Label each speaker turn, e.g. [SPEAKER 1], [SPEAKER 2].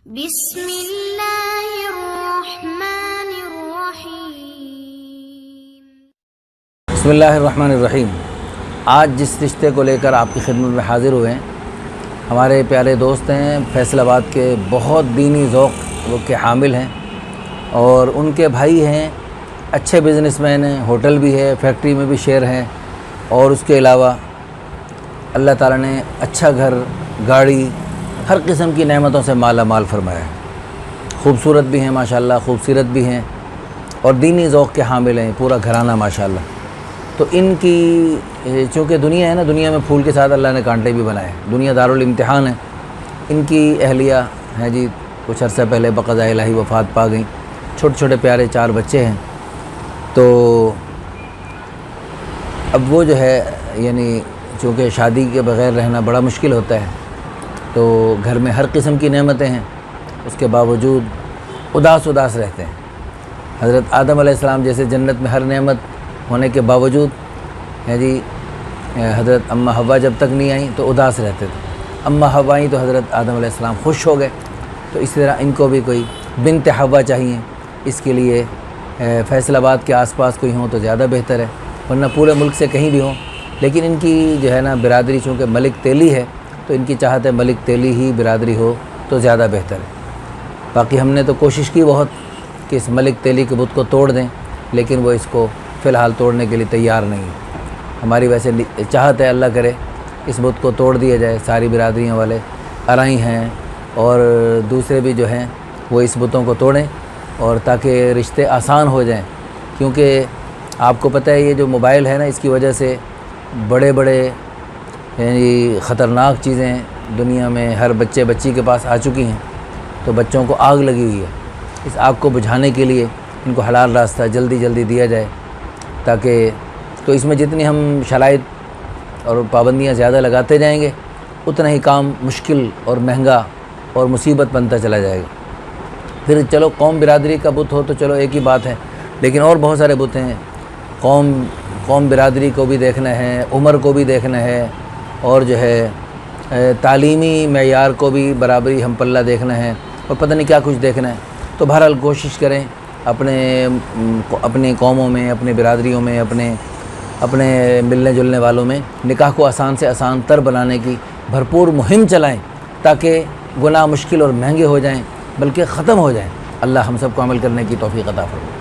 [SPEAKER 1] بسم اللہ الرحمن الرحیم۔
[SPEAKER 2] بسم اللہ الرحمن الرحیم۔ آج جس رشتے کو لے کر آپ کی خدمت میں حاضر ہوئے ہیں، ہمارے پیارے دوست ہیں فیصل آباد کے، بہت دینی ذوق کے حامل ہیں، اور ان کے بھائی ہیں، اچھے بزنس مین ہیں، ہوٹل بھی ہے، فیکٹری میں بھی شیئر ہیں، اور اس کے علاوہ اللہ تعالیٰ نے اچھا گھر، گاڑی، ہر قسم کی نعمتوں سے مالا مال فرمایا ہے۔ خوبصورت بھی ہیں ماشاءاللہ، خوبصورت بھی ہیں، اور دینی ذوق کے حامل ہیں، پورا گھرانہ ماشاءاللہ۔ تو ان کی چونکہ دنیا ہے نا، دنیا میں پھول کے ساتھ اللہ نے کانٹے بھی بنائے ہیں، دنیا دارالامتحان ہے۔ ان کی اہلیہ ہیں جی کچھ عرصہ پہلے بقضاء الہی وفات پا گئیں، چھوٹے چھوٹے پیارے 4 بچے ہیں۔ تو اب وہ جو ہے یعنی چونکہ شادی کے بغیر رہنا بڑا مشکل ہوتا ہے، تو گھر میں ہر قسم کی نعمتیں ہیں، اس کے باوجود اداس رہتے ہیں۔ حضرت آدم علیہ السلام جیسے جنت میں ہر نعمت ہونے کے باوجود ہے جی حضرت اماں حوا جب تک نہیں آئیں تو اداس رہتے تھے، اماں حوا آئیں تو حضرت آدم علیہ السلام خوش ہو گئے۔ تو اس طرح ان کو بھی کوئی بنت حوا چاہیے، اس کے لیے فیصل آباد کے آس پاس کوئی ہوں تو زیادہ بہتر ہے، ورنہ پورے ملک سے کہیں بھی ہوں۔ لیکن ان کی جو ہے نا برادری چونکہ ملک تیلی ہے، تو ان کی چاہت ہے ملک تیلی ہی برادری ہو تو زیادہ بہتر ہے۔ باقی ہم نے تو کوشش کی بہت کہ اس ملک تیلی کے بت کو توڑ دیں، لیکن وہ اس کو فی الحال توڑنے کے لیے تیار نہیں ہے۔ ہماری ویسے چاہت ہے اللہ کرے اس بت کو توڑ دیا جائے، ساری برادریوں والے ارائی ہیں اور دوسرے بھی جو ہیں وہ اس بتوں کو توڑیں، اور تاکہ رشتے آسان ہو جائیں۔ کیونکہ آپ کو پتہ ہے یہ جو موبائل ہے نا، اس کی وجہ سے بڑے یعنی خطرناک چیزیں دنیا میں ہر بچی کے پاس آ چکی ہیں۔ تو بچوں کو آگ لگی ہوئی ہے، اس آگ کو بجھانے کے لیے ان کو حلال راستہ جلدی دیا جائے، تاکہ تو اس میں جتنی ہم شرائط اور پابندیاں زیادہ لگاتے جائیں گے، اتنا ہی کام مشکل اور مہنگا اور مصیبت بنتا چلا جائے گا۔ پھر چلو قوم برادری کا بت ہو تو چلو ایک ہی بات ہے، لیکن اور بہت سارے بت ہیں، قوم برادری کو بھی دیکھنا ہے، عمر کو بھی دیکھنا ہے، اور جو ہے تعلیمی معیار کو بھی برابری ہم پلہ دیکھنا ہے، اور پتہ نہیں کیا کچھ دیکھنا ہے۔ تو بہرحال کوشش کریں اپنی قوموں میں، اپنی برادریوں میں، اپنے ملنے جلنے والوں میں نکاح کو آسان سے آسان تر بنانے کی بھرپور مہم چلائیں، تاکہ گناہ مشکل اور مہنگے ہو جائیں بلکہ ختم ہو جائیں۔ اللہ ہم سب کو عمل کرنے کی توفیق عطا فرمائے۔